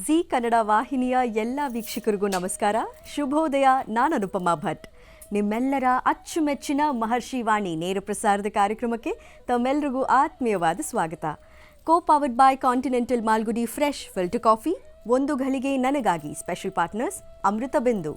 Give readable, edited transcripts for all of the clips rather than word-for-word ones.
G Kannada ವಾಹಿನಿಯ ಎಲ್ಲ ವೀಕ್ಷಕರಿಗೂ ನಮಸ್ಕಾರ. ಶುಭೋದಯ. ನಾನು ಅನುಪಮಾ ಭಟ್. ನಿಮ್ಮೆಲ್ಲರ ಅಚ್ಚುಮೆಚ್ಚಿನ ಮಹರ್ಷಿ ವಾಣಿ ನೇರ ಪ್ರಸಾರದ ಕಾರ್ಯಕ್ರಮಕ್ಕೆ ತಮ್ಮೆಲ್ಲರಿಗೂ ಆತ್ಮೀಯವಾದ ಸ್ವಾಗತ. Powered by continental Malgudi fresh filter coffee, ಒಂದು ಘಳಿಗೆ ನನಗಾಗಿ. ಸ್ಪೆಷಲ್ ಪಾರ್ಟ್ನರ್ಸ್ ಅಮೃತ ಬಿಂದು.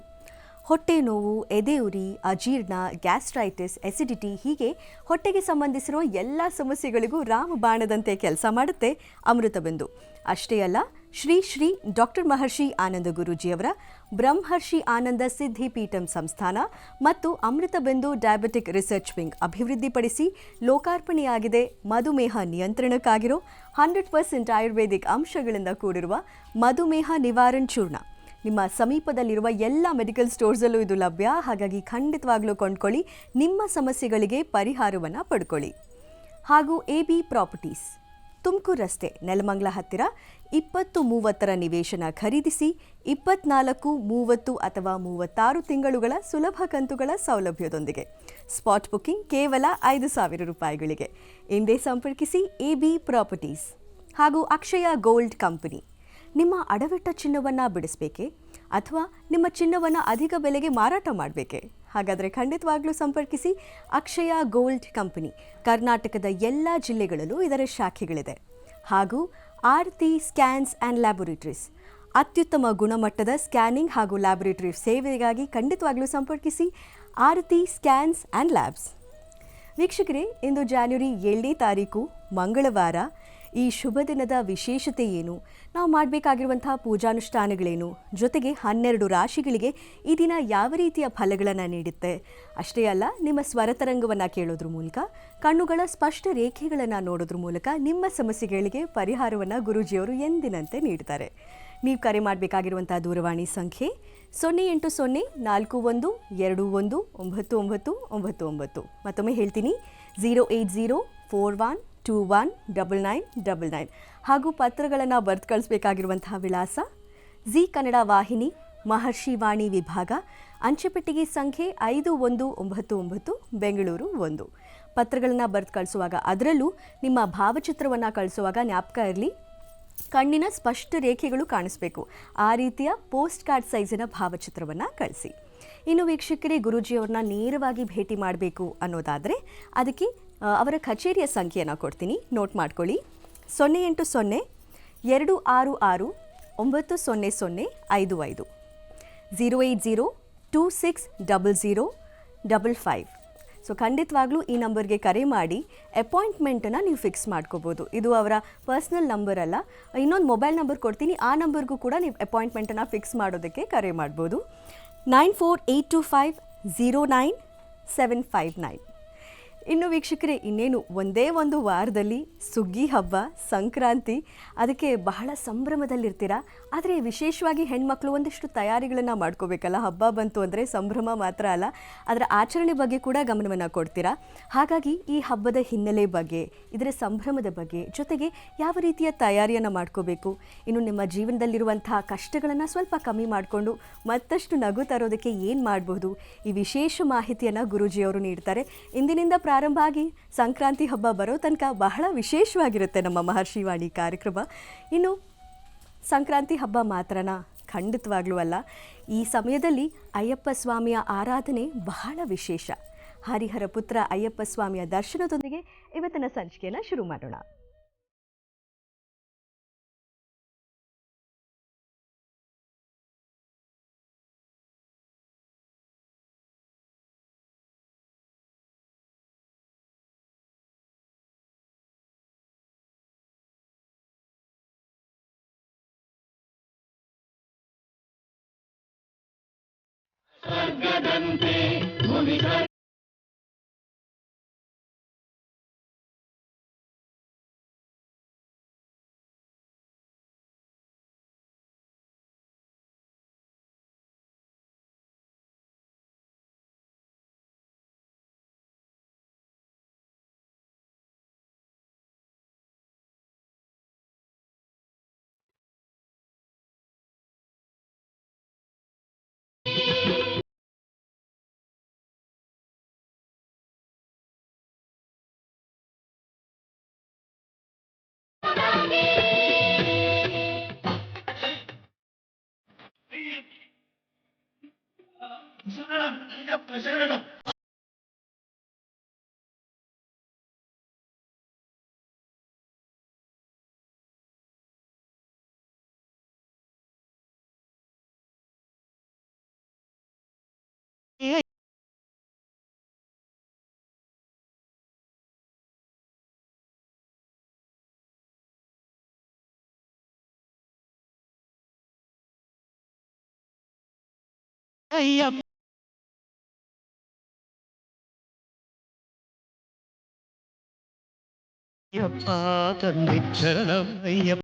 ಹೊಟ್ಟೆ ನೋವು, ಎದೆ ಉರಿ, ಅಜೀರ್ಣ, ಗ್ಯಾಸ್ಟ್ರೈಟಿಸ್, ಎಸಿಡಿಟಿ ಹೀಗೆ ಹೊಟ್ಟೆಗೆ ಸಂಬಂಧಿಸಿರುವ ಎಲ್ಲ ಸಮಸ್ಯೆಗಳಿಗೂ ರಾಮಬಾಣದಂತೆ ಕೆಲಸ ಮಾಡುತ್ತೆ ಅಮೃತ ಬಿಂದು. ಅಷ್ಟೇ ಅಲ್ಲ, ಶ್ರೀ ಡಾಕ್ಟರ್ ಮಹರ್ಷಿ ಆನಂದ ಗುರೂಜಿಯವರ ಬ್ರಹ್ಮರ್ಷಿ ಆನಂದ ಸಿದ್ಧಿಪೀಠಂ ಸಂಸ್ಥಾನ ಮತ್ತು ಅಮೃತ ಬಿಂದು ಡಯಾಬಿಟಿಕ್ ರಿಸರ್ಚ್ ವಿಂಗ್ ಅಭಿವೃದ್ಧಿಪಡಿಸಿ ಲೋಕಾರ್ಪಣೆಯಾಗಿದೆ ಮಧುಮೇಹ ನಿಯಂತ್ರಣಕ್ಕಾಗಿರೋ 100% ಆಯುರ್ವೇದಿಕ್ ಅಂಶಗಳಿಂದ ಕೂಡಿರುವ ಮಧುಮೇಹ ನಿವಾರಣ್ ಚೂರ್ಣ. ನಿಮ್ಮ ಸಮೀಪದಲ್ಲಿರುವ ಎಲ್ಲ ಮೆಡಿಕಲ್ ಸ್ಟೋರ್ಸಲ್ಲೂ ಇದು ಲಭ್ಯ. ಹಾಗಾಗಿ ಖಂಡಿತವಾಗ್ಲೂ ಕೊಂಡ್ಕೊಳ್ಳಿ, ನಿಮ್ಮ ಸಮಸ್ಯೆಗಳಿಗೆ ಪರಿಹಾರವನ್ನು ಪಡ್ಕೊಳ್ಳಿ. ಹಾಗೂ AB ಪ್ರಾಪರ್ಟೀಸ್, ತುಮಕೂರು ರಸ್ತೆ, ನೆಲಮಂಗಲ ಹತ್ತಿರ 20-30 ನಿವೇಶನ ಖರೀದಿಸಿ 24, 30 ಅಥವಾ 36 ತಿಂಗಳುಗಳ ಸುಲಭ ಕಂತುಗಳ ಸೌಲಭ್ಯದೊಂದಿಗೆ ಸ್ಪಾಟ್ ಬುಕಿಂಗ್ ಕೇವಲ 5,000 ರೂಪಾಯಿಗಳಿಗೆ. ಇಂದೇ ಸಂಪರ್ಕಿಸಿ AB ಪ್ರಾಪರ್ಟೀಸ್. ಹಾಗೂ ಅಕ್ಷಯ ಗೋಲ್ಡ್ ಕಂಪನಿ. ನಿಮ್ಮ ಅಡವಿಟ್ಟ ಚಿನ್ನವನ್ನು ಬಿಡಿಸಬೇಕೆ ಅಥವಾ ನಿಮ್ಮ ಚಿನ್ನವನ್ನು ಅಧಿಕ ಬೆಲೆಗೆ ಮಾರಾಟ ಮಾಡಬೇಕೆ? ಹಾಗಾದರೆ ಖಂಡಿತವಾಗ್ಲೂ ಸಂಪರ್ಕಿಸಿ ಅಕ್ಷಯ ಗೋಲ್ಡ್ ಕಂಪನಿ. ಕರ್ನಾಟಕದ ಎಲ್ಲ ಜಿಲ್ಲೆಗಳಲ್ಲೂ ಇದರ ಶಾಖೆಗಳಿದೆ. ಹಾಗೂ ಆರತಿ ಸ್ಕ್ಯಾನ್ಸ್ ಆ್ಯಂಡ್ ಲ್ಯಾಬೊರೇಟರೀಸ್. ಅತ್ಯುತ್ತಮ ಗುಣಮಟ್ಟದ ಸ್ಕ್ಯಾನಿಂಗ್ ಹಾಗೂ ಲ್ಯಾಬೊರೇಟರಿ ಸೇವೆಗಾಗಿ ಖಂಡಿತವಾಗ್ಲೂ ಸಂಪರ್ಕಿಸಿ ಆರತಿ ಸ್ಕ್ಯಾನ್ಸ್ ಆ್ಯಂಡ್ ಲ್ಯಾಬ್ಸ್. ವೀಕ್ಷಕರೇ, ಇಂದು ಜಾನ್ವರಿ 7ನೇ ತಾರೀಕು ಮಂಗಳವಾರ. ಈ ಶುಭ ದಿನದ ವಿಶೇಷತೆ ಏನು, ನಾವು ಮಾಡಬೇಕಾಗಿರುವಂತಹ ಪೂಜಾನುಷ್ಠಾನಗಳೇನು, ಜೊತೆಗೆ 12 ರಾಶಿಗಳಿಗೆ ಈ ದಿನ ಯಾವ ರೀತಿಯ ಫಲಗಳನ್ನು ನೀಡುತ್ತೆ, ಅಷ್ಟೇ ಅಲ್ಲ, ನಿಮ್ಮ ಸ್ವರತರಂಗವನ್ನು ಕೇಳೋದ್ರ ಮೂಲಕ, ಕಣ್ಣುಗಳ ಸ್ಪಷ್ಟ ರೇಖೆಗಳನ್ನು ನೋಡೋದ್ರ ಮೂಲಕ ನಿಮ್ಮ ಸಮಸ್ಯೆಗಳಿಗೆ ಪರಿಹಾರವನ್ನು ಗುರೂಜಿಯವರು ಎಂದಿನಂತೆ ನೀಡ್ತಾರೆ. ನೀವು ಕರೆ ಮಾಡಬೇಕಾಗಿರುವಂಥ ದೂರವಾಣಿ ಸಂಖ್ಯೆ 08042121999. ಮತ್ತೊಮ್ಮೆ ಹೇಳ್ತೀನಿ, 08041219999. ಹಾಗೂ ಪತ್ರಗಳನ್ನು ಬರೆದು ಕಳಿಸಬೇಕಾಗಿರುವಂತಹ ವಿಳಾಸ ಜಿ ಕನ್ನಡ ವಾಹಿನಿ, ಮಹರ್ಷಿ ವಾಣಿ ವಿಭಾಗ, ಅಂಚೆಪೆಟ್ಟಿಗೆ ಸಂಖ್ಯೆ 5199, ಬೆಂಗಳೂರು 1. ಪತ್ರಗಳನ್ನು ಬರೆದು ಕಳಿಸುವಾಗ, ಅದರಲ್ಲೂ ನಿಮ್ಮ ಭಾವಚಿತ್ರವನ್ನು ಕಳಿಸುವಾಗ ಜ್ಞಾಪಕ ಇರಲಿ, ಕಣ್ಣಿನ ಸ್ಪಷ್ಟ ರೇಖೆಗಳು ಕಾಣಿಸಬೇಕು. ಆ ರೀತಿಯ ಪೋಸ್ಟ್ ಕಾರ್ಡ್ ಸೈಜಿನ ಭಾವಚಿತ್ರವನ್ನು ಕಳಿಸಿ. ಇನ್ನು ವೀಕ್ಷಕರೇ, ಗುರೂಜಿಯವ್ರನ್ನ ನೇರವಾಗಿ ಭೇಟಿ ಮಾಡಬೇಕು ಅನ್ನೋದಾದರೆ ಅದಕ್ಕೆ ಅವರ ಕಚೇರಿಯ ಸಂಖ್ಯೆಯನ್ನು ಕೊಡ್ತೀನಿ, ನೋಟ್ ಮಾಡ್ಕೊಳ್ಳಿ. 080-266-900-55, 080-2600-55. ಸೊ ಖಂಡಿತವಾಗ್ಲೂ ಈ ನಂಬರ್ಗೆ ಕರೆ ಮಾಡಿ ಅಪಾಯಿಂಟ್ಮೆಂಟನ್ನು ನೀವು ಫಿಕ್ಸ್ ಮಾಡ್ಕೋಬೋದು. ಇದು ಅವರ ಪರ್ಸ್ನಲ್ ನಂಬರ್ ಅಲ್ಲ, ಇನ್ನೊಂದು ಮೊಬೈಲ್ ನಂಬರ್ ಕೊಡ್ತೀನಿ, ಆ ನಂಬರ್ಗೂ ಕೂಡ ನೀವು ಅಪಾಯಿಂಟ್ಮೆಂಟನ್ನು ಫಿಕ್ಸ್ ಮಾಡೋದಕ್ಕೆ ಕರೆ ಮಾಡ್ಬೋದು. 9482509759. ಇನ್ನು ವೀಕ್ಷಕರೇ, ಇನ್ನೇನು ಒಂದೇ ಒಂದು ವಾರದಲ್ಲಿ ಸುಗ್ಗಿ ಹಬ್ಬ, ಸಂಕ್ರಾಂತಿ, ಅದಕ್ಕೆ ಬಹಳ ಸಂಭ್ರಮದಲ್ಲಿರ್ತೀರ. ಆದರೆ ವಿಶೇಷವಾಗಿ ಹೆಣ್ಮಕ್ಳು ಒಂದಿಷ್ಟು ತಯಾರಿಗಳನ್ನು ಮಾಡ್ಕೋಬೇಕಲ್ಲ. ಹಬ್ಬ ಬಂತು ಅಂದರೆ ಸಂಭ್ರಮ ಮಾತ್ರ ಅಲ್ಲ, ಅದರ ಆಚರಣೆ ಬಗ್ಗೆ ಕೂಡ ಗಮನವನ್ನು ಕೊಡ್ತೀರಾ. ಹಾಗಾಗಿ ಈ ಹಬ್ಬದ ಹಿನ್ನೆಲೆ ಬಗ್ಗೆ, ಇದರ ಸಂಭ್ರಮದ ಬಗ್ಗೆ, ಜೊತೆಗೆ ಯಾವ ರೀತಿಯ ತಯಾರಿಯನ್ನು ಮಾಡ್ಕೋಬೇಕು, ಇನ್ನು ನಿಮ್ಮ ಜೀವನದಲ್ಲಿರುವಂತಹ ಕಷ್ಟಗಳನ್ನು ಸ್ವಲ್ಪ ಕಮ್ಮಿ ಮಾಡಿಕೊಂಡು ಮತ್ತಷ್ಟು ನಗು ತರೋದಕ್ಕೆ ಏನು ಮಾಡಬಹುದು, ಈ ವಿಶೇಷ ಮಾಹಿತಿಯನ್ನು ಗುರೂಜಿಯವರು ನೀಡ್ತಾರೆ. ಇಂದಿನಿಂದ ಪ್ರಾರಂಭ ಆಗಿ ಸಂಕ್ರಾಂತಿ ಹಬ್ಬ ಬರೋ ತನಕ ಬಹಳ ವಿಶೇಷವಾಗಿರುತ್ತೆ ನಮ್ಮ ಮಹರ್ಷಿ ವಾಣಿ ಕಾರ್ಯಕ್ರಮ. ಇನ್ನು ಸಂಕ್ರಾಂತಿ ಹಬ್ಬ ಮಾತ್ರನಾ? ಖಂಡಿತವಾಗ್ಲೂ ಅಲ್ಲ. ಈ ಸಮಯದಲ್ಲಿ ಅಯ್ಯಪ್ಪ ಸ್ವಾಮಿಯ ಆರಾಧನೆ ಬಹಳ ವಿಶೇಷ. ಹರಿಹರ ಪುತ್ರ ಅಯ್ಯಪ್ಪ ಸ್ವಾಮಿಯ ದರ್ಶನದೊಂದಿಗೆ ಇವತ್ತಿನ ಸಂಚಿಕೆಯನ್ನು ಶುರು ಮಾಡೋಣ. ಅಯ್ಯಪ್ಪ ತಂದೆ ಶರಣಂ ಅಯ್ಯಪ್ಪ.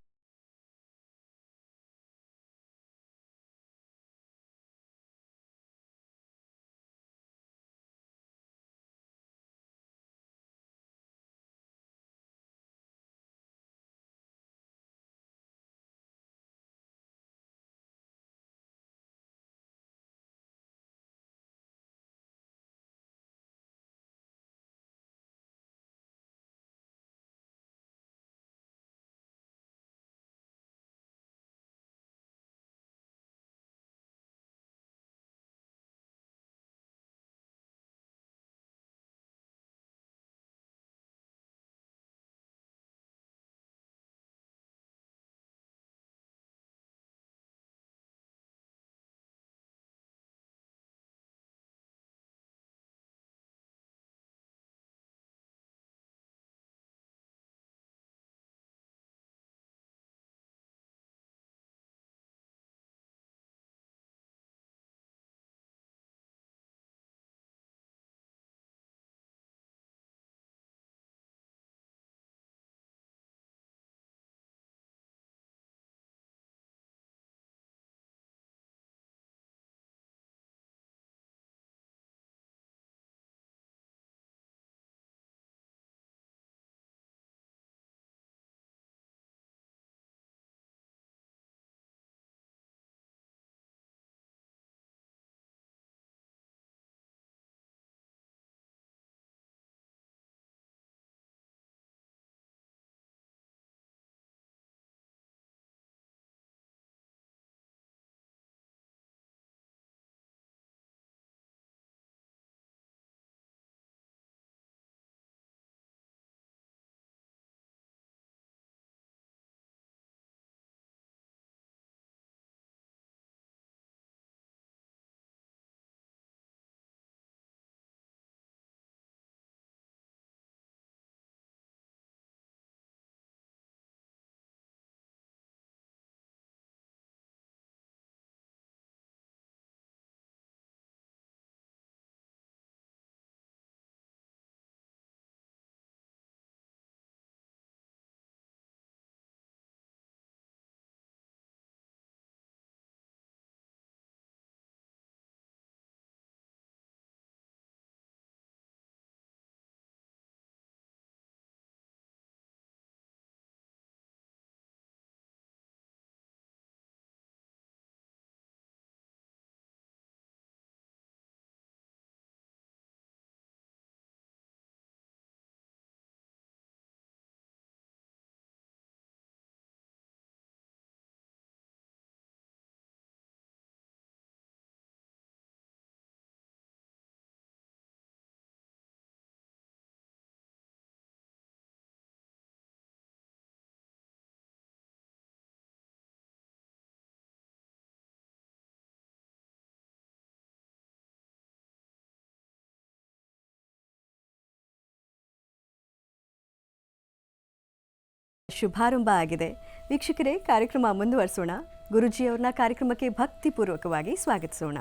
ಶುಭಾರಂಭ ಆಗಿದೆ. ವೀಕ್ಷಕರೇ, ಕಾರ್ಯಕ್ರಮ ಮುಂದುವರಿಸೋಣ. ಗುರುಜಿಯವ್ರನ್ನ ಕಾರ್ಯಕ್ರಮಕ್ಕೆ ಭಕ್ತಿಪೂರ್ವಕವಾಗಿ ಸ್ವಾಗತಿಸೋಣ.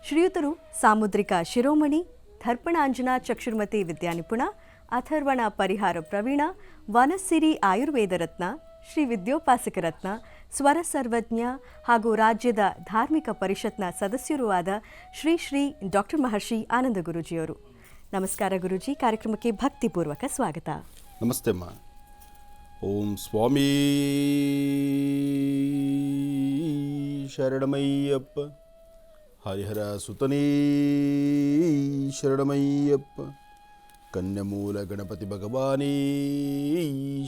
ಶ್ರೀಯುತರು ಸಾಮುದ್ರಿಕ ಶಿರೋಮಣಿ, ದರ್ಪಣಾಂಜನ ಚಕ್ಷುರ್ಮತಿ ವಿದ್ಯಾನಿಪುಣ, ಅಥರ್ವಣ ಪರಿಹಾರ ಪ್ರವೀಣ, ವನಸಿರಿ ಆಯುರ್ವೇದ ರತ್ನ, ಶ್ರೀ ವಿದ್ಯೋಪಾಸಕ ರತ್ನ, ಸ್ವರ ಸರ್ವಜ್ಞ ಹಾಗೂ ರಾಜ್ಯದ ಧಾರ್ಮಿಕ ಪರಿಷತ್ನ ಸದಸ್ಯರೂ ಆದ ಶ್ರೀ ಶ್ರೀ ಡಾಕ್ಟರ್ ಮಹರ್ಷಿ ಆನಂದ ಗುರೂಜಿಯವರು. ನಮಸ್ಕಾರ ಗುರೂಜಿ, ಕಾರ್ಯಕ್ರಮಕ್ಕೆ ಭಕ್ತಿಪೂರ್ವಕ ಸ್ವಾಗತ. ನಮಸ್ತೆ ಅಮ್ಮ. ಓಂ ಸ್ವಾಮಿ ಶರಣಮಯ್ಯಪ್ಪ, ಹರಿಹರ ಸುತನೇ ಶರಣಮಯ್ಯಪ್ಪ, ಕನ್ಯಮೂಲ ಗಣಪತಿ ಭಗವಾನೇ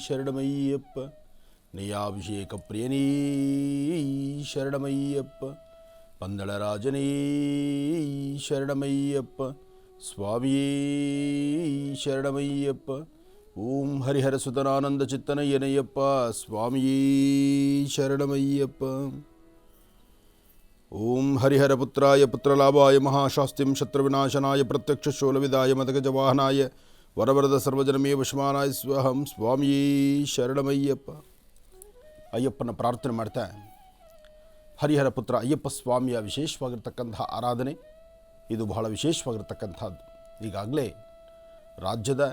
ಶರಣಮಯ್ಯಪ್ಪ, ನಯಾಭಿಷೇಕ ಪ್ರಿಯನೇ ಶರಣಮಯ್ಯಪ್ಪ, ಪಂದಳರಾಜನೇ ಶರಣಮಯ್ಯಪ್ಪ ಸ್ವಾಮಿಯೇ ಶರಣಮಯ್ಯಪ್ಪ. ಓಂ ಹರಿಹರ ಸುತನಾನಂದ ಚಿತ್ತನಯ್ಯನಯ್ಯಪ್ಪ ಸ್ವಾಮಿಯೇ ಶರಣಮಯ್ಯಪ್ಪ. ಓಂ ಹರಿಹರ ಪುತ್ರಾಯ ಪುತ್ರಲಾಭಾಯ ಮಹಾಶಾಸ್ತಿಂ ಶತ್ರುವಿನಾಶನಾಯ ಪ್ರತ್ಯಕ್ಷ ಶೂಲವಿದಾಯ ಮದಗಜವಾಹನಾಯ ವರವರದ ಸರ್ವಜನಮೇ ವಶಮಾನಾಯ ಸ್ವಹಂ ಸ್ವಾಮಿಯೇ ಶರಣಮಯ್ಯಪ್ಪ. ಅಯ್ಯಪ್ಪನ ಪ್ರಾರ್ಥನೆ ಮಾಡ್ತಾ ಹರಿಹರ ಪುತ್ರ ಅಯ್ಯಪ್ಪ ಸ್ವಾಮಿಯ ವಿಶೇಷವಾಗಿರ್ತಕ್ಕಂತಹ ಆರಾಧನೆ ಇದು ಬಹಳ ವಿಶೇಷವಾಗಿರ್ತಕ್ಕಂಥದ್ದು. ಈಗಾಗಲೇ ರಾಜ್ಯದ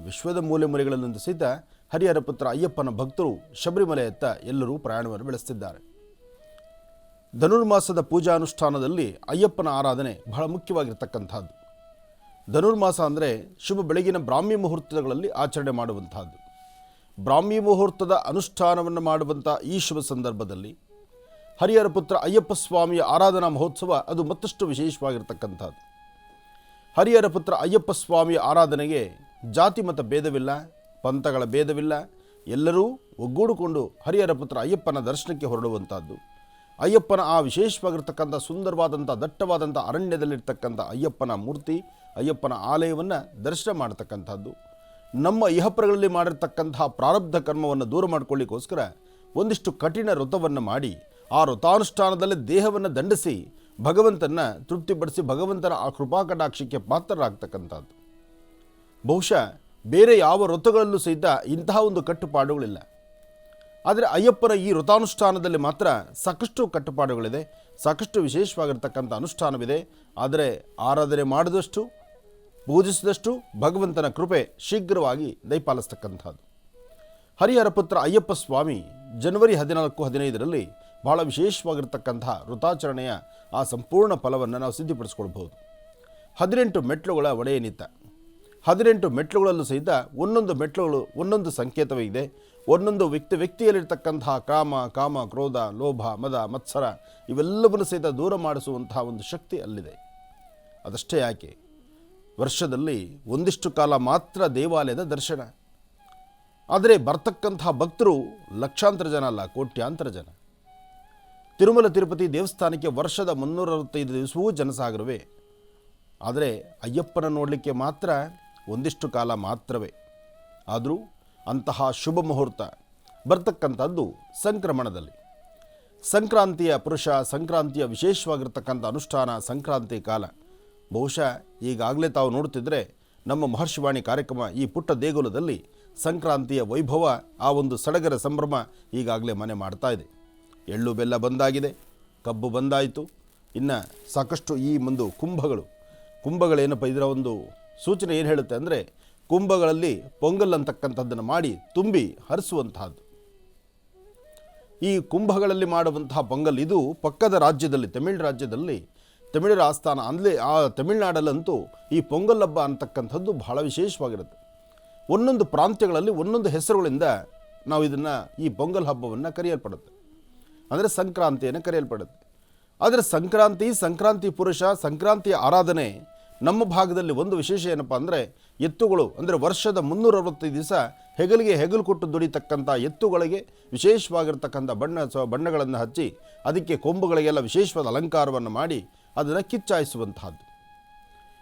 ವಿಶ್ವದ ಮೂಲೆ ಮೂಲೆಗಳಲ್ಲಿಂದ ಸಹಿತ ಹರಿಹರ ಪುತ್ರ ಅಯ್ಯಪ್ಪನ ಭಕ್ತರು ಶಬರಿಮಲೆಯತ್ತ ಎಲ್ಲರೂ ಪ್ರಯಾಣವನ್ನು ಬೆಳೆಸ್ತಿದ್ದಾರೆ. ಧನುರ್ಮಾಸದ ಪೂಜಾನುಷ್ಠಾನದಲ್ಲಿ ಅಯ್ಯಪ್ಪನ ಆರಾಧನೆ ಬಹಳ ಮುಖ್ಯವಾಗಿರ್ತಕ್ಕಂಥದ್ದು. ಧನುರ್ಮಾಸ ಅಂದರೆ ಶುಭ ಬೆಳಗಿನ ಬ್ರಾಹ್ಮಿ ಮುಹೂರ್ತಗಳಲ್ಲಿ ಆಚರಣೆ ಮಾಡುವಂಥದ್ದು. ಬ್ರಾಹ್ಮಿ ಮುಹೂರ್ತದ ಅನುಷ್ಠಾನವನ್ನು ಮಾಡುವಂಥ ಈ ಶುಭ ಸಂದರ್ಭದಲ್ಲಿ ಹರಿಹರ ಪುತ್ರ ಅಯ್ಯಪ್ಪ ಸ್ವಾಮಿಯ ಆರಾಧನಾ ಮಹೋತ್ಸವ ಅದು ಮತ್ತಷ್ಟು ವಿಶೇಷವಾಗಿರ್ತಕ್ಕಂಥದ್ದು. ಹರಿಹರ ಪುತ್ರ ಅಯ್ಯಪ್ಪ ಸ್ವಾಮಿಯ ಆರಾಧನೆಗೆ ಜಾತಿ ಮತ ಭೇದವಿಲ್ಲ, ಪಂಥಗಳ ಭೇದವಿಲ್ಲ. ಎಲ್ಲರೂ ಒಗ್ಗೂಡಿಕೊಂಡು ಹರಿಹರ ಪುತ್ರ ಅಯ್ಯಪ್ಪನ ದರ್ಶನಕ್ಕೆ ಹೊರಡುವಂಥದ್ದು. ಅಯ್ಯಪ್ಪನ ಆ ವಿಶೇಷವಾಗಿರ್ತಕ್ಕಂಥ ಸುಂದರವಾದಂಥ ದಟ್ಟವಾದಂಥ ಅರಣ್ಯದಲ್ಲಿರ್ತಕ್ಕಂಥ ಅಯ್ಯಪ್ಪನ ಮೂರ್ತಿ, ಅಯ್ಯಪ್ಪನ ಆಲಯವನ್ನು ದರ್ಶನ ಮಾಡತಕ್ಕಂಥದ್ದು. ನಮ್ಮ ಇಹಪರಗಳಲ್ಲಿ ಮಾಡಿರ್ತಕ್ಕಂತಹ ಪ್ರಾರಬ್ಧ ಕರ್ಮವನ್ನು ದೂರ ಮಾಡಿಕೊಳ್ಳಿಕ್ಕೋಸ್ಕರ ಒಂದಿಷ್ಟು ಕಠಿಣ ವ್ರತವನ್ನು ಮಾಡಿ ಆ ವ್ರತಾನುಷ್ಠಾನದಲ್ಲಿ ದೇಹವನ್ನು ದಂಡಿಸಿ ಭಗವಂತನ ತೃಪ್ತಿಪಡಿಸಿ ಭಗವಂತನ ಆ ಕೃಪಾಕಟಾಕ್ಷಕ್ಕೆ ಪಾತ್ರರಾಗ್ತಕ್ಕಂಥದ್ದು. ಬಹುಶಃ ಬೇರೆ ಯಾವ ವ್ರತಗಳಲ್ಲೂ ಸಹಿತ ಇಂತಹ ಒಂದು ಕಟ್ಟುಪಾಡುಗಳಿಲ್ಲ. ಆದರೆ ಅಯ್ಯಪ್ಪನ ಈ ವ್ರತಾನುಷ್ಠಾನದಲ್ಲಿ ಮಾತ್ರ ಸಾಕಷ್ಟು ಕಟ್ಟುಪಾಡುಗಳಿದೆ, ಸಾಕಷ್ಟು ವಿಶೇಷವಾಗಿರ್ತಕ್ಕಂಥ ಅನುಷ್ಠಾನವಿದೆ. ಆದರೆ ಆರಾಧನೆ ಮಾಡಿದಷ್ಟು ಪೂಜಿಸಿದಷ್ಟು ಭಗವಂತನ ಕೃಪೆ ಶೀಘ್ರವಾಗಿ ದಯಪಾಲಿಸ್ತಕ್ಕಂಥದ್ದು. ಹರಿಹರ ಪುತ್ರ ಅಯ್ಯಪ್ಪ ಸ್ವಾಮಿ ಜನವರಿ 14-15ರಲ್ಲಿ ಬಹಳ ವಿಶೇಷವಾಗಿರ್ತಕ್ಕಂತಹ ವೃತಾಚರಣೆಯ ಆ ಸಂಪೂರ್ಣ ಫಲವನ್ನು ನಾವು ಸಿದ್ಧಿಪಡಿಸ್ಕೊಳ್ಬಹುದು. 18 ಮೆಟ್ಲುಗಳ ಒಡೆಯನಿತ್ತ. 18 ಮೆಟ್ಲುಗಳಲ್ಲೂ ಸಹಿತ ಒಂದೊಂದು ಮೆಟ್ಲುಗಳು ಒಂದೊಂದು ಸಂಕೇತವಿದೆ. ಒಂದೊಂದು ವ್ಯಕ್ತಿಯಲ್ಲಿರ್ತಕ್ಕಂತಹ ಕಾಮ ಕ್ರೋಧ ಲೋಭ ಮದ ಮತ್ಸರ ಇವೆಲ್ಲವನ್ನು ಸಹಿತ ದೂರ ಮಾಡಿಸುವಂತಹ ಒಂದು ಶಕ್ತಿ ಅಲ್ಲಿದೆ. ಅದಷ್ಟೇ ಯಾಕೆ, ವರ್ಷದಲ್ಲಿ ಒಂದಿಷ್ಟು ಕಾಲ ಮಾತ್ರ ದೇವಾಲಯದ ದರ್ಶನ. ಆದರೆ ಬರ್ತಕ್ಕಂತಹ ಭಕ್ತರು ಲಕ್ಷಾಂತರ ಜನ ಅಲ್ಲ, ಕೋಟ್ಯಾಂತರ ಜನ. ತಿರುಮಲ ತಿರುಪತಿ ದೇವಸ್ಥಾನಕ್ಕೆ ವರ್ಷದ 365 ದಿವಸವೂ ಜನಸಾಗರವೇ. ಆದರೆ ಅಯ್ಯಪ್ಪನ ನೋಡಲಿಕ್ಕೆ ಮಾತ್ರ ಒಂದಿಷ್ಟು ಕಾಲ ಮಾತ್ರವೇ. ಆದರೂ ಅಂತಹ ಶುಭ ಮುಹೂರ್ತ ಬರ್ತಕ್ಕಂಥದ್ದು ಸಂಕ್ರಮಣದಲ್ಲಿ. ಸಂಕ್ರಾಂತಿಯ ಪುರುಷ, ಸಂಕ್ರಾಂತಿಯ ವಿಶೇಷವಾಗಿರ್ತಕ್ಕಂಥ ಅನುಷ್ಠಾನ, ಸಂಕ್ರಾಂತಿ ಕಾಲ. ಬಹುಶಃ ಈಗಾಗಲೇ ತಾವು ನೋಡುತ್ತಿದ್ದರೆ ನಮ್ಮ ಮಹರ್ಷಿವಾಣಿ ಕಾರ್ಯಕ್ರಮ ಈ ಪುಟ್ಟ ದೇಗುಲದಲ್ಲಿ ಸಂಕ್ರಾಂತಿಯ ವೈಭವ, ಆ ಒಂದು ಸಡಗರ ಸಂಭ್ರಮ ಈಗಾಗಲೇ ಮನೆ ಮಾಡ್ತಾ ಇದೆ. ಎಳ್ಳು ಬೆಲ್ಲ ಬಂದಾಗಿದೆ, ಕಬ್ಬು ಬಂದಾಯಿತು. ಇನ್ನು ಸಾಕಷ್ಟು ಈ ಒಂದು ಕುಂಭಗಳೇನಪ್ಪ, ಇದರ ಒಂದು ಸೂಚನೆ ಏನು ಹೇಳುತ್ತೆ ಅಂದರೆ ಕುಂಭಗಳಲ್ಲಿ ಪೊಂಗಲ್ ಅಂತಕ್ಕಂಥದ್ದನ್ನು ಮಾಡಿ ತುಂಬಿ ಹರಿಸುವಂತಹದ್ದು. ಈ ಕುಂಭಗಳಲ್ಲಿ ಮಾಡುವಂತಹ ಪೊಂಗಲ್ ಇದು ಪಕ್ಕದ ರಾಜ್ಯದಲ್ಲಿ, ತಮಿಳರ ಆಸ್ಥಾನ ಅಂದರೆ ಆ ತಮಿಳುನಾಡಲ್ಲಂತೂ ಈ ಪೊಂಗಲ್ ಹಬ್ಬ ಅಂತಕ್ಕಂಥದ್ದು ಬಹಳ ವಿಶೇಷವಾಗಿರುತ್ತೆ. ಒಂದೊಂದು ಪ್ರಾಂತ್ಯಗಳಲ್ಲಿ ಒಂದೊಂದು ಹೆಸರುಗಳಿಂದ ನಾವು ಇದನ್ನು ಈ ಪೊಂಗಲ್ ಹಬ್ಬವನ್ನು ಕರೆಯಲ್ಪಡುತ್ತೆ, ಅಂದರೆ ಸಂಕ್ರಾಂತಿಯನ್ನು ಕರೆಯಲ್ಪಡುತ್ತೆ. ಆದರೆ ಸಂಕ್ರಾಂತಿ ಪುರುಷ, ಸಂಕ್ರಾಂತಿಯ ಆರಾಧನೆ ನಮ್ಮ ಭಾಗದಲ್ಲಿ ಒಂದು ವಿಶೇಷ ಏನಪ್ಪ ಅಂದರೆ ಎತ್ತುಗಳು, ಅಂದರೆ ವರ್ಷದ 365 ದಿವಸ ಹೆಗಲಿಗೆ ಹೆಗಲು ಕೊಟ್ಟು ದುಡಿತಕ್ಕಂಥ ಎತ್ತುಗಳಿಗೆ ವಿಶೇಷವಾಗಿರ್ತಕ್ಕಂಥ ಬಣ್ಣಗಳನ್ನು ಹಚ್ಚಿ ಅದಕ್ಕೆ ಕೊಂಬುಗಳಿಗೆಲ್ಲ ವಿಶೇಷವಾದ ಅಲಂಕಾರವನ್ನು ಮಾಡಿ ಅದನ್ನು ಕಿಚ್ಚಾಯಿಸುವಂತಹದ್ದು.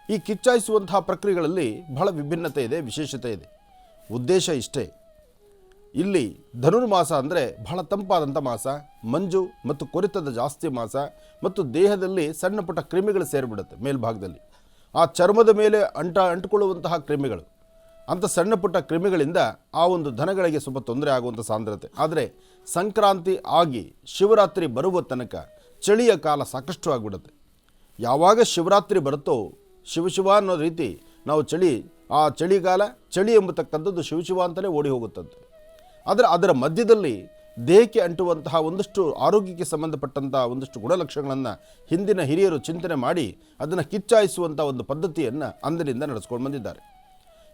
ಈ ಕಿಚ್ಚಾಯಿಸುವಂತಹ ಪ್ರಕ್ರಿಯೆಗಳಲ್ಲಿ ಬಹಳ ವಿಭಿನ್ನತೆ ಇದೆ, ವಿಶೇಷತೆ ಇದೆ. ಉದ್ದೇಶ ಇಷ್ಟೇ. ಇಲ್ಲಿ ಧನುರ್ಮಾಸ ಅಂದರೆ ಬಹಳ ತಂಪಾದಂಥ ಮಾಸ, ಮಂಜು ಮತ್ತು ಕೊರೆತದ ಜಾಸ್ತಿ ಮಾಸ, ಮತ್ತು ದೇಹದಲ್ಲಿ ಸಣ್ಣ ಪುಟ್ಟ ಕ್ರಿಮಿಗಳು ಸೇರಿಬಿಡುತ್ತೆ ಮೇಲ್ಭಾಗದಲ್ಲಿ. ಆ ಚರ್ಮದ ಮೇಲೆ ಅಂಟಿಕೊಳ್ಳುವಂತಹ ಕ್ರಿಮಿಗಳು, ಅಂಥ ಸಣ್ಣ ಪುಟ್ಟ ಕ್ರಿಮಿಗಳಿಂದ ಆ ಒಂದು ದನಗಳಿಗೆ ಸ್ವಲ್ಪ ತೊಂದರೆ ಆಗುವಂಥ ಸಾಂದ್ರತೆ. ಆದರೆ ಸಂಕ್ರಾಂತಿ ಆಗಿ ಶಿವರಾತ್ರಿ ಬರುವ ತನಕ ಚಳಿಯ ಕಾಲ ಸಾಕಷ್ಟು ಆಗಿಬಿಡುತ್ತೆ. ಯಾವಾಗ ಶಿವರಾತ್ರಿ ಬರುತ್ತೋ ಶಿವ ಅನ್ನೋ ರೀತಿ ನಾವು ಆ ಚಳಿ ಎಂಬತಕ್ಕಂಥದ್ದು ಶಿವ ಅಂತಲೇ ಓಡಿ ಹೋಗುತ್ತಂತೆ. ಆದರೆ ಅದರ ಮಧ್ಯದಲ್ಲಿ ದೇಹಕ್ಕೆ ಅಂಟುವಂತಹ ಒಂದಷ್ಟು ಆರೋಗ್ಯಕ್ಕೆ ಸಂಬಂಧಪಟ್ಟಂಥ ಒಂದಷ್ಟು ಗುಣಲಕ್ಷಣಗಳನ್ನು ಹಿಂದಿನ ಹಿರಿಯರು ಚಿಂತನೆ ಮಾಡಿ ಅದನ್ನು ಕಿಚ್ಚಾಯಿಸುವಂಥ ಒಂದು ಪದ್ಧತಿಯನ್ನು ಅಂದಿನಿಂದ ನಡೆಸ್ಕೊಂಡು ಬಂದಿದ್ದಾರೆ.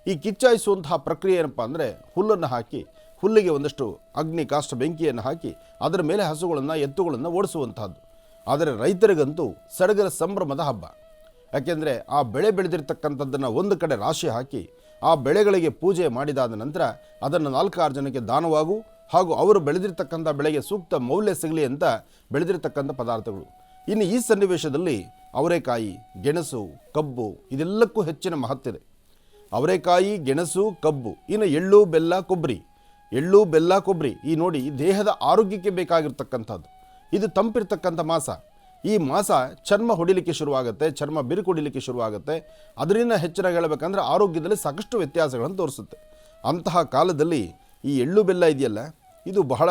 ಈ ಕಿಚ್ಚಾಯಿಸುವಂತಹ ಪ್ರಕ್ರಿಯೆ ಏನಪ್ಪ ಅಂದರೆ ಹುಲ್ಲನ್ನು ಹಾಕಿ, ಹುಲ್ಲಿಗೆ ಒಂದಷ್ಟು ಅಗ್ನಿ ಕಾಷ್ಟ ಬೆಂಕಿಯನ್ನು ಹಾಕಿ ಅದರ ಮೇಲೆ ಹಸುಗಳನ್ನು ಎತ್ತುಗಳನ್ನು ಓಡಿಸುವಂತಹದ್ದು. ಆದರೆ ರೈತರಿಗಂತೂ ಸಡಗರ ಸಂಭ್ರಮದ ಹಬ್ಬ. ಯಾಕೆಂದರೆ ಆ ಬೆಳೆ ಬೆಳೆದಿರ್ತಕ್ಕಂಥದ್ದನ್ನು ಒಂದು ಕಡೆ ರಾಶಿ ಹಾಕಿ ಆ ಬೆಳೆಗಳಿಗೆ ಪೂಜೆ ಮಾಡಿದಾದ ನಂತರ ಅದನ್ನು 4-6 ಜನಕ್ಕೆ ದಾನವಾಗು ಹಾಗೂ ಅವರು ಬೆಳೆದಿರ್ತಕ್ಕಂಥ ಬೆಳೆಗೆ ಸೂಕ್ತ ಮೌಲ್ಯ ಸಿಗಲಿ ಅಂತ ಬೆಳೆದಿರ್ತಕ್ಕಂಥ ಪದಾರ್ಥಗಳು. ಇನ್ನು ಈ ಸನ್ನಿವೇಶದಲ್ಲಿ ಅವರೆಕಾಯಿ, ಗೆಣಸು, ಕಬ್ಬು ಇದೆಲ್ಲಕ್ಕೂ ಹೆಚ್ಚಿನ ಮಹತ್ವವಿದೆ. ಅವರೆಕಾಯಿ, ಗೆಣಸು, ಕಬ್ಬು, ಇನ್ನು ಎಳ್ಳು, ಬೆಲ್ಲ, ಕೊಬ್ಬರಿ. ಎಳ್ಳು, ಬೆಲ್ಲ, ಕೊಬ್ಬರಿ ಈ ನೋಡಿ ದೇಹದ ಆರೋಗ್ಯಕ್ಕೆ ಬೇಕಾಗಿರ್ತಕ್ಕಂಥದ್ದು. ಇದು ತಂಪಿರ್ತಕ್ಕಂಥ ಮಾಸ. ಈ ಮಾಸ ಚರ್ಮ ಹೊಡಿಲಿಕ್ಕೆ ಶುರುವಾಗುತ್ತೆ, ಚರ್ಮ ಬಿರುಕು ಹೊಡಿಲಿಕ್ಕೆ ಶುರುವಾಗುತ್ತೆ. ಅದರಿಂದ ಹೆಚ್ಚಿನ ಹೇಳಬೇಕಂದ್ರೆ ಆರೋಗ್ಯದಲ್ಲಿ ಸಾಕಷ್ಟು ವ್ಯತ್ಯಾಸಗಳನ್ನು ತೋರಿಸುತ್ತೆ. ಅಂತಹ ಕಾಲದಲ್ಲಿ ಈ ಎಳ್ಳು ಬೆಲ್ಲ ಇದೆಯಲ್ಲ, ಇದು ಬಹಳ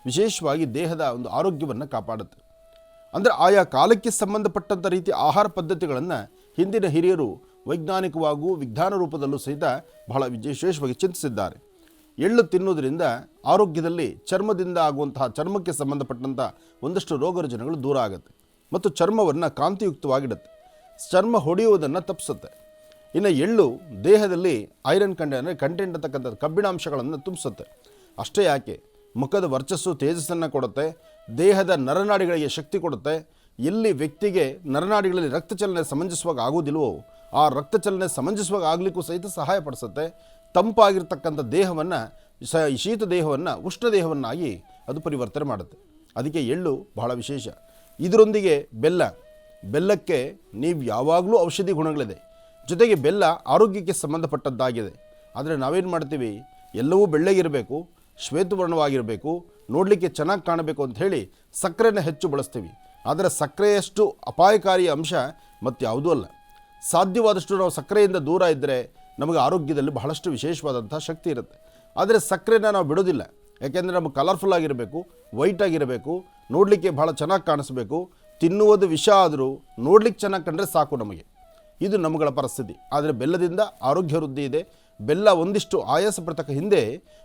ವಿಶೇಷವಾಗಿ ದೇಹದ ಒಂದು ಆರೋಗ್ಯವನ್ನು ಕಾಪಾಡುತ್ತೆ. ಅಂದರೆ ಆಯಾ ಕಾಲಕ್ಕೆ ಸಂಬಂಧಪಟ್ಟಂಥ ರೀತಿ ಆಹಾರ ಪದ್ಧತಿಗಳನ್ನು ಹಿಂದಿನ ಹಿರಿಯರು ವೈಜ್ಞಾನಿಕವಾಗೂ ವಿಜ್ಞಾನ ರೂಪದಲ್ಲೂ ಸಹಿತ ಬಹಳ ವಿಶೇಷವಾಗಿ ಚಿಂತಿಸಿದ್ದಾರೆ. ಎಳ್ಳು ತಿನ್ನುವುದರಿಂದ ಆರೋಗ್ಯದಲ್ಲಿ ಚರ್ಮದಿಂದ ಆಗುವಂತಹ ಚರ್ಮಕ್ಕೆ ಸಂಬಂಧಪಟ್ಟಂಥ ಒಂದಷ್ಟು ರೋಗ ರುಜಿನಗಳು ದೂರ ಆಗುತ್ತೆ ಮತ್ತು ಚರ್ಮವನ್ನು ಕಾಂತಿಯುಕ್ತವಾಗಿಡುತ್ತೆ, ಚರ್ಮ ಹೊಡೆಯುವುದನ್ನು ತಪ್ಪಿಸುತ್ತೆ. ಇನ್ನು ಎಳ್ಳು ದೇಹದಲ್ಲಿ ಐರನ್ ಕಂಟೆಂಟ್ ಅಂತಕ್ಕಂಥ ಕಬ್ಬಿಣಾಂಶಗಳನ್ನು ತುಂಬಿಸುತ್ತೆ. ಅಷ್ಟೇ ಯಾಕೆ, ಮುಖದ ವರ್ಚಸ್ಸು ತೇಜಸ್ಸನ್ನು ಕೊಡುತ್ತೆ, ದೇಹದ ನರನಾಡಿಗಳಿಗೆ ಶಕ್ತಿ ಕೊಡುತ್ತೆ. ಎಲ್ಲಿ ವ್ಯಕ್ತಿಗೆ ನರನಾಡಿಗಳಲ್ಲಿ ರಕ್ತ ಚಲನೆ ಸಮಂಜಸವಾಗಿ ಆಗೋದಿಲ್ವೋ ಆ ರಕ್ತ ಚಲನೆ ಸಮಂಜಸವಾಗಿ ಆಗಲಿಕ್ಕೂ ಸಹಿತ ಸಹಾಯಪಡಿಸುತ್ತೆ. ತಂಪಾಗಿರ್ತಕ್ಕಂಥ ದೇಹವನ್ನು ಶೀತ ದೇಹವನ್ನು ಉಷ್ಣ ದೇಹವನ್ನಾಗಿ ಅದು ಪರಿವರ್ತನೆ ಮಾಡುತ್ತೆ. ಅದಕ್ಕೆ ಎಳ್ಳು ಬಹಳ ವಿಶೇಷ. ಇದರೊಂದಿಗೆ ಬೆಲ್ಲಕ್ಕೆ ನೀವು ಯಾವಾಗಲೂ ಔಷಧಿ ಗುಣಗಳಿದೆ, ಜೊತೆಗೆ ಬೆಲ್ಲ ಆರೋಗ್ಯಕ್ಕೆ ಸಂಬಂಧಪಟ್ಟದ್ದಾಗಿದೆ. ಆದರೆ ನಾವೇನು ಮಾಡ್ತೀವಿ, ಎಲ್ಲವೂ ಬೆಳ್ಳಗಿರಬೇಕು, ಶ್ವೇತವರ್ಣವಾಗಿರಬೇಕು, ನೋಡಲಿಕ್ಕೆ ಚೆನ್ನಾಗಿ ಕಾಣಬೇಕು ಅಂತ ಹೇಳಿ ಸಕ್ಕರೆನ ಹೆಚ್ಚು ಬಳಸ್ತೀವಿ. ಆದರೆ ಸಕ್ಕರೆಯಷ್ಟು ಅಪಾಯಕಾರಿ ಅಂಶ ಮತ್ತು ಯಾವುದೂ ಅಲ್ಲ. ಸಾಧ್ಯವಾದಷ್ಟು ನಾವು ಸಕ್ಕರೆಯಿಂದ ದೂರ ಇದ್ದರೆ ನಮಗೆ ಆರೋಗ್ಯದಲ್ಲಿ ಬಹಳಷ್ಟು ವಿಶೇಷವಾದಂಥ ಶಕ್ತಿ ಇರುತ್ತೆ. ಆದರೆ ಸಕ್ಕರೆನ ನಾವು ಬಿಡೋದಿಲ್ಲ, ಯಾಕೆಂದರೆ ನಮಗೆ ಕಲರ್ಫುಲ್ ಆಗಿರಬೇಕು, ವೈಟ್ ಆಗಿರಬೇಕು, ನೋಡಲಿಕ್ಕೆ ಭಾಳ ಚೆನ್ನಾಗಿ ಕಾಣಿಸ್ಬೇಕು. ತಿನ್ನುವುದು ವಿಷ ಆದರೂ ನೋಡ್ಲಿಕ್ಕೆ ಚೆನ್ನಾಗಿ ಕಂಡ್ರೆ ಸಾಕು ನಮಗೆ. ಇದು ನಮ್ಮಗಳ ಪರಿಸ್ಥಿತಿ. ಆದರೆ ಬೆಲ್ಲದಿಂದ ಆರೋಗ್ಯ ವೃದ್ಧಿ ಇದೆ. ಬೆಲ್ಲ ಒಂದಿಷ್ಟು ಆಯಾಸ ಪಡ್ತಕ್ಕ ಹಿಂದೆ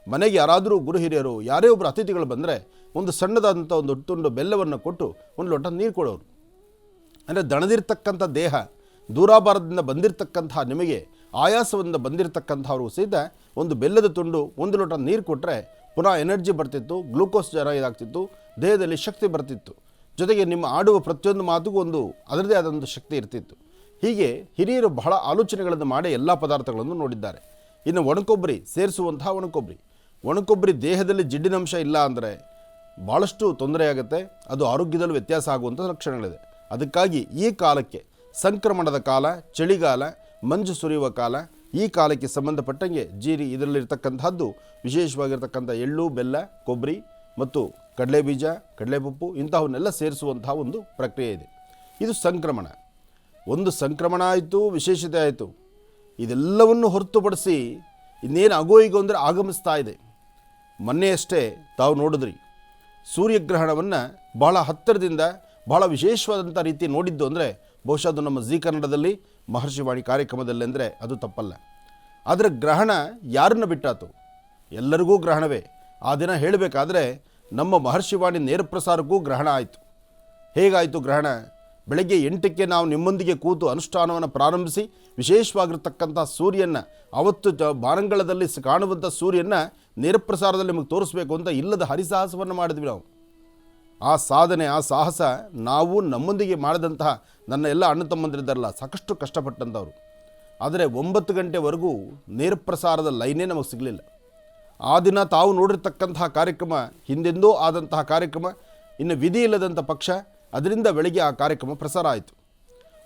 ಮನೆಗೆ ಯಾರಾದರೂ ಗುರು ಹಿರಿಯರು ಯಾರೇ ಒಬ್ಬರು ಅತಿಥಿಗಳು ಬಂದರೆ ಒಂದು ಸಣ್ಣದಾದಂಥ ಒಂದು ತುಂಡು ಬೆಲ್ಲವನ್ನು ಕೊಟ್ಟು ಒಂದು ಲೋಟ ನೀರು ಕೊಡೋರು. ಅಂದರೆ ದಣದಿರ್ತಕ್ಕಂಥ ದೇಹ, ದೂರಾಭಾರದಿಂದ ಬಂದಿರತಕ್ಕಂಥ ನಿಮಗೆ ಆಯಾಸದಿಂದ ಬಂದಿರತಕ್ಕಂಥವ್ರಿಗೂ ಸಹಿತ ಒಂದು ಬೆಲ್ಲದ ತುಂಡು ಒಂದು ಲೋಟ ನೀರು ಕೊಟ್ಟರೆ ಪುನಃ ಎನರ್ಜಿ ಬರ್ತಿತ್ತು, ಗ್ಲೂಕೋಸ್ ಇದಾಗ್ತಿತ್ತು, ದೇಹದಲ್ಲಿ ಶಕ್ತಿ ಬರ್ತಿತ್ತು. ಜೊತೆಗೆ ನಿಮ್ಮ ಆಡುವ ಪ್ರತಿಯೊಂದು ಮಾತಿಗೂ ಒಂದು ಅದರದೇ ಆದಂಥ ಶಕ್ತಿ ಇರ್ತಿತ್ತು. ಹೀಗೆ ಹಿರಿಯರು ಬಹಳ ಆಲೋಚನೆಗಳನ್ನು ಮಾಡಿ ಎಲ್ಲ ಪದಾರ್ಥಗಳನ್ನು ನೋಡಿದ್ದಾರೆ. ಇನ್ನು ಒಣಕೊಬ್ಬರಿ ಸೇರಿಸುವಂತಹ ಒಣಕೊಬ್ಬರಿ ದೇಹದಲ್ಲಿ ಜಿಡ್ಡಿನಂಶ ಇಲ್ಲ ಅಂದರೆ ಭಾಳಷ್ಟು ತೊಂದರೆಯಾಗುತ್ತೆ, ಅದು ಆರೋಗ್ಯದಲ್ಲಿ ವ್ಯತ್ಯಾಸ ಆಗುವಂಥ ಲಕ್ಷಣಗಳಿದೆ. ಅದಕ್ಕಾಗಿ ಈ ಕಾಲಕ್ಕೆ ಸಂಕ್ರಮಣದ ಕಾಲ, ಚಳಿಗಾಲ, ಮಂಜು ಸುರಿಯುವ ಕಾಲ, ಈ ಕಾಲಕ್ಕೆ ಸಂಬಂಧಪಟ್ಟಂಗೆ ಜೀರಿ ಇದರಲ್ಲಿರ್ತಕ್ಕಂಥದ್ದು ವಿಶೇಷವಾಗಿರ್ತಕ್ಕಂಥ ಎಳ್ಳು, ಬೆಲ್ಲ, ಕೊಬ್ಬರಿ ಮತ್ತು ಕಡಲೆಬೀಜ, ಕಡಲೆಪಪ್ಪು ಇಂತಹವನ್ನೆಲ್ಲ ಸೇರಿಸುವಂತಹ ಒಂದು ಪ್ರಕ್ರಿಯೆ ಇದೆ. ಇದು ಸಂಕ್ರಮಣ. ಒಂದು ಸಂಕ್ರಮಣ ಆಯಿತು, ವಿಶೇಷತೆ ಆಯಿತು. ಇದೆಲ್ಲವನ್ನು ಹೊರತುಪಡಿಸಿ ಇನ್ನೇನು ಆಗೋ ಈಗ ಅಂದರೆ ಆಗಮಿಸ್ತಾ ಇದೆ. ಮೊನ್ನೆಯಷ್ಟೇ ತಾವು ನೋಡಿದ್ರಿ ಸೂರ್ಯಗ್ರಹಣವನ್ನು ಬಹಳ ಹತ್ತಿರದಿಂದ ಬಹಳ ವಿಶೇಷವಾದಂಥ ರೀತಿ ನೋಡಿದ್ದು ಅಂದರೆ ಬಹುಶಃ ಅದು ನಮ್ಮ ಜೀ ಕನ್ನಡದಲ್ಲಿ ಮಹರ್ಷಿವಾಣಿ ಕಾರ್ಯಕ್ರಮದಲ್ಲಿ ಅಂದರೆ ಅದು ತಪ್ಪಲ್ಲ. ಆದರೆ ಗ್ರಹಣ ಯಾರನ್ನು ಬಿಟ್ಟಾತು? ಎಲ್ಲರಿಗೂ ಗ್ರಹಣವೇ. ಆ ದಿನ ಹೇಳಬೇಕಾದ್ರೆ ನಮ್ಮ ಮಹರ್ಷಿವಾಣಿ ನೇರ ಪ್ರಸಾರಕ್ಕೂ ಗ್ರಹಣ ಆಯಿತು. ಹೇಗಾಯಿತು ಗ್ರಹಣ? ಬೆಳಗ್ಗೆ 8ಕ್ಕೆ ನಾವು ನಿಮ್ಮೊಂದಿಗೆ ಕೂತು ಅನುಷ್ಠಾನವನ್ನು ಪ್ರಾರಂಭಿಸಿ ವಿಶೇಷವಾಗಿರ್ತಕ್ಕಂಥ ಸೂರ್ಯನ ಅವತ್ತು ಬಾರಂಗಳದಲ್ಲಿ ಕಾಣುವಂಥ ಸೂರ್ಯನ ನೇರ ಪ್ರಸಾರದಲ್ಲಿ ನಿಮಗೆ ತೋರಿಸ್ಬೇಕು ಅಂತ ಇಲ್ಲದ ಹರಿಸಾಹಸವನ್ನು ಮಾಡಿದ್ವಿ ನಾವು. ಆ ಸಾಧನೆ, ಆ ಸಾಹಸ ನಾವು ನಮ್ಮೊಂದಿಗೆ ಮಾಡಿದಂತಹ ನನ್ನ ಎಲ್ಲ ಅಣ್ಣ ತಮ್ಮಂದಿರಿದ್ದಾರಲ್ಲ ಸಾಕಷ್ಟು ಕಷ್ಟಪಟ್ಟಂಥವ್ರು. ಆದರೆ 9 ಗಂಟೆವರೆಗೂ ನೇರ ಪ್ರಸಾರದ ಲೈನೇ ನಮಗೆ ಸಿಗಲಿಲ್ಲ. ಆ ದಿನ ತಾವು ನೋಡಿರ್ತಕ್ಕಂತಹ ಕಾರ್ಯಕ್ರಮ ಹಿಂದೆಂದೋ ಆದಂತಹ ಕಾರ್ಯಕ್ರಮ, ಇನ್ನು ವಿಧಿ ಇಲ್ಲದಂಥ ಪಕ್ಷ, ಅದರಿಂದ ಬೆಳಗ್ಗೆ ಆ ಕಾರ್ಯಕ್ರಮ ಪ್ರಸಾರ ಆಯಿತು.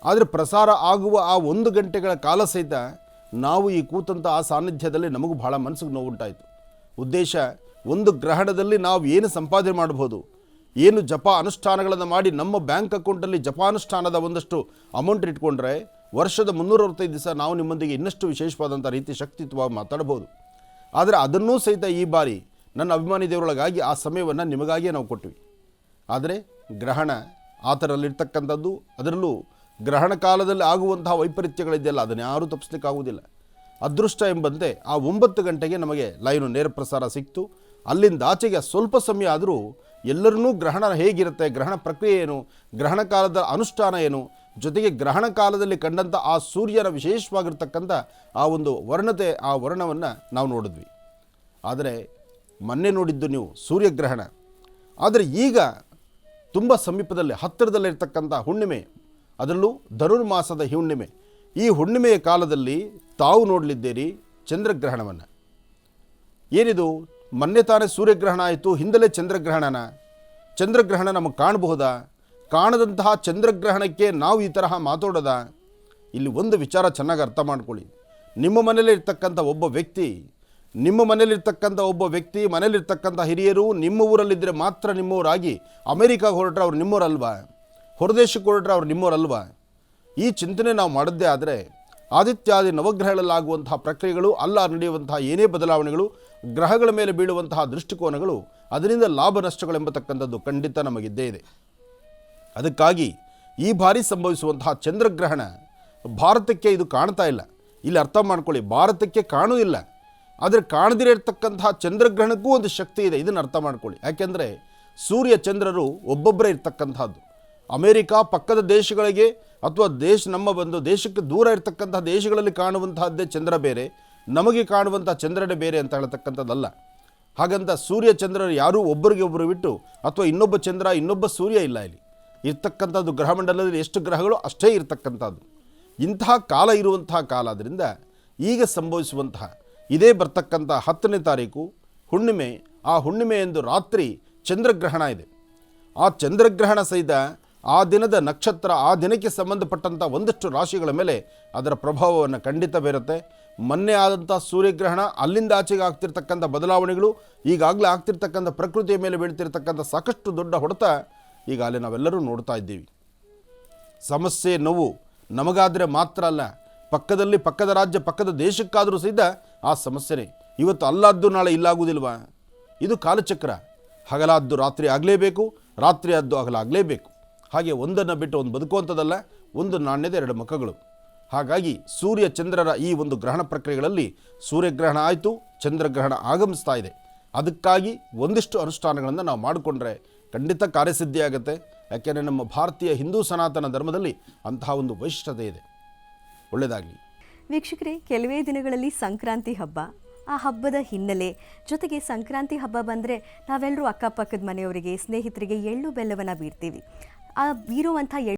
ಆದರೆ ಪ್ರಸಾರ ಆಗುವ ಆ 1 ಗಂಟೆಗಳ ಕಾಲ ಸಹಿತ ನಾವು ಈ ಕೂತಂಥ ಆ ಸಾನ್ನಿಧ್ಯದಲ್ಲಿ ನಮಗೂ ಭಾಳ ಮನಸ್ಸಿಗೆ ನೋವುಂಟಾಯಿತು. ಉದ್ದೇಶ, ಒಂದು ಗ್ರಹಣದಲ್ಲಿ ನಾವು ಏನು ಸಂಪಾದನೆ ಮಾಡ್ಬೋದು, ಏನು ಜಪ ಅನುಷ್ಠಾನಗಳನ್ನು ಮಾಡಿ ನಮ್ಮ ಬ್ಯಾಂಕ್ ಅಕೌಂಟಲ್ಲಿ ಜಪಾನುಷ್ಠಾನದ ಒಂದಷ್ಟು ಅಮೌಂಟ್ ಇಟ್ಕೊಂಡ್ರೆ ವರ್ಷದ 365 ದಿವಸ ನಾವು ನಿಮ್ಮೊಂದಿಗೆ ಇನ್ನಷ್ಟು ವಿಶೇಷವಾದಂಥ ರೀತಿ ಶಕ್ತಿತ್ವವಾಗಿ ಮಾತಾಡ್ಬೋದು. ಆದರೆ ಅದನ್ನೂ ಸಹಿತ ಈ ಬಾರಿ ನನ್ನ ಅಭಿಮಾನಿ ದೇವರೊಳಗಾಗಿ ಆ ಸಮಯವನ್ನು ನಿಮಗಾಗಿಯೇ ನಾವು ಕೊಟ್ವಿ. ಆದರೆ ಗ್ರಹಣ ಆ ಥರಲ್ಲಿರ್ತಕ್ಕಂಥದ್ದು, ಅದರಲ್ಲೂ ಗ್ರಹಣ ಕಾಲದಲ್ಲಿ ಆಗುವಂತಹ ವೈಪರೀತ್ಯಗಳಿದೆಯಲ್ಲ, ಅದನ್ನು ಯಾರೂ ತಪ್ಪಿಸ್ಲಿಕ್ಕಾಗುವುದಿಲ್ಲ. ಅದೃಷ್ಟ ಎಂಬಂತೆ ಆ 9 ಗಂಟೆಗೆ ನಮಗೆ ಲೈನು ನೇರ ಪ್ರಸಾರ ಸಿಕ್ತು. ಅಲ್ಲಿಂದ ಆಚೆಗೆ ಸ್ವಲ್ಪ ಸಮಯ ಆದರೂ ಎಲ್ಲರನ್ನೂ ಗ್ರಹಣ ಹೇಗಿರುತ್ತೆ, ಗ್ರಹಣ ಪ್ರಕ್ರಿಯೆ ಏನು, ಗ್ರಹಣ ಕಾಲದ ಅನುಷ್ಠಾನ ಏನು, ಜೊತೆಗೆ ಗ್ರಹಣ ಕಾಲದಲ್ಲಿ ಕಂಡಂಥ ಆ ಸೂರ್ಯನ ವಿಶೇಷವಾಗಿರ್ತಕ್ಕಂಥ ಆ ಒಂದು ವರ್ಣತೆ, ಆ ವರ್ಣವನ್ನು ನಾವು ನೋಡಿದ್ವಿ. ಆದರೆ ಮೊನ್ನೆ ನೋಡಿದ್ದು ನೀವು ಸೂರ್ಯಗ್ರಹಣ. ಆದರೆ ಈಗ ತುಂಬ ಸಮೀಪದಲ್ಲಿ ಹತ್ತಿರದಲ್ಲಿರ್ತಕ್ಕಂಥ ಹುಣ್ಣಿಮೆ, ಅದರಲ್ಲೂ ಧನುರ್ಮಾಸದ ಹುಣ್ಣಿಮೆ. ಈ ಹುಣ್ಣಿಮೆಯ ಕಾಲದಲ್ಲಿ ತಾವು ನೋಡಲಿದ್ದೀರಿ ಚಂದ್ರಗ್ರಹಣವನ್ನು. ಏನಿದು, ಮೊನ್ನೆ ತಾನೇ ಸೂರ್ಯಗ್ರಹಣ ಆಯಿತು, ಹಿಂದಲೇ ಚಂದ್ರಗ್ರಹಣ ನಮಗೆ ಕಾಣಬಹುದಾ? ಕಾಣದಂತಹ ಚಂದ್ರಗ್ರಹಣಕ್ಕೆ ನಾವು ಈ ತರಹ ಮಾತಾಡೋದ? ಇಲ್ಲಿ ಒಂದು ವಿಚಾರ ಚೆನ್ನಾಗಿ ಅರ್ಥ ಮಾಡ್ಕೊಳ್ಳಿ. ನಿಮ್ಮ ಮನೇಲಿರ್ತಕ್ಕಂಥ ಒಬ್ಬ ವ್ಯಕ್ತಿ ಮನೇಲಿರ್ತಕ್ಕಂಥ ಹಿರಿಯರು ನಿಮ್ಮ ಊರಲ್ಲಿದ್ದರೆ ಮಾತ್ರ ನಿಮ್ಮವರಾಗಿ ಅಮೆರಿಕಾಗೆ ಹೊರಟ್ರೆ ಅವ್ರು ನಿಮ್ಮವರಲ್ವಾ? ಹೊರದೇಶಕ್ಕೆ ಹೊರಟ್ರೆ ಅವ್ರು ನಿಮ್ಮವರಲ್ವಾ? ಈ ಚಿಂತನೆ ನಾವು ಮಾಡಿದ್ದೇ ಆದರೆ ಆದಿತ್ಯಾದಿ ನವಗ್ರಹಗಳಲ್ಲಾಗುವಂತಹ ಪ್ರಕ್ರಿಯೆಗಳು, ಅಲ್ಲ ನಡೆಯುವಂತಹ ಏನೇ ಬದಲಾವಣೆಗಳು, ಗ್ರಹಗಳ ಮೇಲೆ ಬೀಳುವಂತಹ ದೃಷ್ಟಿಕೋನಗಳು, ಅದರಿಂದ ಲಾಭ ನಷ್ಟಗಳೆಂಬತಕ್ಕಂಥದ್ದು ಖಂಡಿತ ನಮಗಿದ್ದೇ ಇದೆ. ಅದಕ್ಕಾಗಿ ಈ ಬಾರಿ ಸಂಭವಿಸುವಂತಹ ಚಂದ್ರಗ್ರಹಣ ಭಾರತಕ್ಕೆ ಇದು ಕಾಣ್ತಾ ಇಲ್ಲ. ಇಲ್ಲಿ ಅರ್ಥ ಮಾಡ್ಕೊಳ್ಳಿ, ಭಾರತಕ್ಕೆ ಕಾಣುವುದಿಲ್ಲ, ಆದರೆ ಕಾಣದಿರೇ ಇರ್ತಕ್ಕಂತಹ ಚಂದ್ರಗ್ರಹಣಕ್ಕೂ ಒಂದು ಶಕ್ತಿ ಇದೆ. ಇದನ್ನು ಅರ್ಥ ಮಾಡ್ಕೊಳ್ಳಿ. ಯಾಕೆಂದರೆ ಸೂರ್ಯ ಚಂದ್ರರು ಒಬ್ಬೊಬ್ಬರೇ ಇರ್ತಕ್ಕಂಥದ್ದು. ಅಮೇರಿಕಾ ಪಕ್ಕದ ದೇಶಗಳಿಗೆ ಅಥವಾ ನಮ್ಮ ದೇಶಕ್ಕೆ ದೂರ ಇರ್ತಕ್ಕಂಥ ದೇಶಗಳಲ್ಲಿ ಕಾಣುವಂತಹದ್ದೇ ಚಂದ್ರ ಬೇರೆ, ನಮಗೆ ಕಾಣುವಂಥ ಚಂದ್ರನೇ ಬೇರೆ ಅಂತ ಹೇಳ್ತಕ್ಕಂಥದ್ದಲ್ಲ. ಹಾಗಂತ ಸೂರ್ಯ ಚಂದ್ರರು ಯಾರೂ ಒಬ್ಬರಿಗೆ ಒಬ್ಬರು ಬಿಟ್ಟು ಅಥವಾ ಇನ್ನೊಬ್ಬ ಚಂದ್ರ ಇನ್ನೊಬ್ಬ ಸೂರ್ಯ ಇಲ್ಲ. ಇಲ್ಲಿ ಇರ್ತಕ್ಕಂಥದ್ದು ಗ್ರಹಮಂಡಲದಲ್ಲಿ ಎಷ್ಟು ಗ್ರಹಗಳು ಅಷ್ಟೇ ಇರ್ತಕ್ಕಂಥದ್ದು. ಇಂತಹ ಕಾಲ ಇರುವಂತಹ ಕಾಲ. ಆದ್ದರಿಂದ ಈಗ ಸಂಭವಿಸುವಂತಹ ಇದೇ ಬರ್ತಕ್ಕಂಥ 10ನೇ ತಾರೀಕು ಹುಣ್ಣಿಮೆ, ಆ ಹುಣ್ಣಿಮೆಯಂದು ರಾತ್ರಿ ಚಂದ್ರಗ್ರಹಣ ಇದೆ. ಆ ಚಂದ್ರಗ್ರಹಣ ಸಹಿತ ಆ ದಿನದ ನಕ್ಷತ್ರ, ಆ ದಿನಕ್ಕೆ ಸಂಬಂಧಪಟ್ಟಂಥ ಒಂದಷ್ಟು ರಾಶಿಗಳ ಮೇಲೆ ಅದರ ಪ್ರಭಾವವನ್ನು ಖಂಡಿತ ಬೀರುತ್ತೆ. ಮೊನ್ನೆ ಆದಂಥ ಸೂರ್ಯಗ್ರಹಣ, ಅಲ್ಲಿಂದ ಆಚೆಗೆ ಆಗ್ತಿರ್ತಕ್ಕಂಥ ಬದಲಾವಣೆಗಳು, ಈಗಾಗಲೇ ಆಗ್ತಿರ್ತಕ್ಕಂಥ ಪ್ರಕೃತಿಯ ಮೇಲೆ ಬೀಳ್ತಿರ್ತಕ್ಕಂಥ ಸಾಕಷ್ಟು ದೊಡ್ಡ ಹೊಡೆತ ಈಗಾಗಲೇ ನಾವೆಲ್ಲರೂ ನೋಡ್ತಾ ಇದ್ದೀವಿ. ಸಮಸ್ಯೆ ನೋವು ನಮಗಾದರೆ ಮಾತ್ರ ಅಲ್ಲ, ಪಕ್ಕದ ರಾಜ್ಯ ಪಕ್ಕದ ದೇಶಕ್ಕಾದರೂ ಸಹಿತ ಆ ಸಮಸ್ಯೆನೇ. ಇವತ್ತು ಅಲ್ಲಾದ್ದು ನಾಳೆ ಇಲ್ಲಾಗುವುದಿಲ್ವಾ? ಇದು ಕಾಲಚಕ್ರ. ಹಗಲಾದ್ದು ರಾತ್ರಿ ಆಗಲೇಬೇಕು, ರಾತ್ರಿ ಆದ್ದು ಹಗಲಾಗಲೇಬೇಕು. ಹಾಗೆ ಒಂದನ್ನು ಬಿಟ್ಟು ಒಂದು ಬದುಕುವಂಥದ್ದಲ್ಲ, ಒಂದು ನಾಣ್ಯದ ಎರಡು ಮುಖಗಳು. ಹಾಗಾಗಿ ಸೂರ್ಯ ಚಂದ್ರರ ಈ ಒಂದು ಗ್ರಹಣ ಪ್ರಕ್ರಿಯೆಗಳಲ್ಲಿ ಸೂರ್ಯಗ್ರಹಣ ಆಯಿತು, ಚಂದ್ರಗ್ರಹಣ ಆಗಮಿಸ್ತಾ ಇದೆ. ಅದಕ್ಕಾಗಿ ಒಂದಿಷ್ಟು ಅನುಷ್ಠಾನಗಳನ್ನು ನಾವು ಮಾಡಿಕೊಂಡ್ರೆ ಖಂಡಿತ ಕಾರ್ಯಸಿದ್ಧಿಯಾಗುತ್ತೆ. ಯಾಕೆಂದರೆ ನಮ್ಮ ಭಾರತೀಯ ಹಿಂದೂ ಸನಾತನ ಧರ್ಮದಲ್ಲಿ ಅಂತಹ ಒಂದು ವೈಶಿಷ್ಟ್ಯತೆ ಇದೆ. ಒಳ್ಳೆಯದಾಗಲಿ ವೀಕ್ಷಕರೇ, ಕೆಲವೇ ದಿನಗಳಲ್ಲಿ ಸಂಕ್ರಾಂತಿ ಹಬ್ಬ. ಆ ಹಬ್ಬದ ಹಿನ್ನೆಲೆ ಜೊತೆಗೆ ಸಂಕ್ರಾಂತಿ ಹಬ್ಬ ಬಂದರೆ ನಾವೆಲ್ಲರೂ ಅಕ್ಕಪಕ್ಕದ ಮನೆಯವರಿಗೆ, ಸ್ನೇಹಿತರಿಗೆ ಎಳ್ಳು ಬೆಲ್ಲವನ್ನು ಬೀರ್ತೀವಿ. ಆ ಬೀರುವಂಥ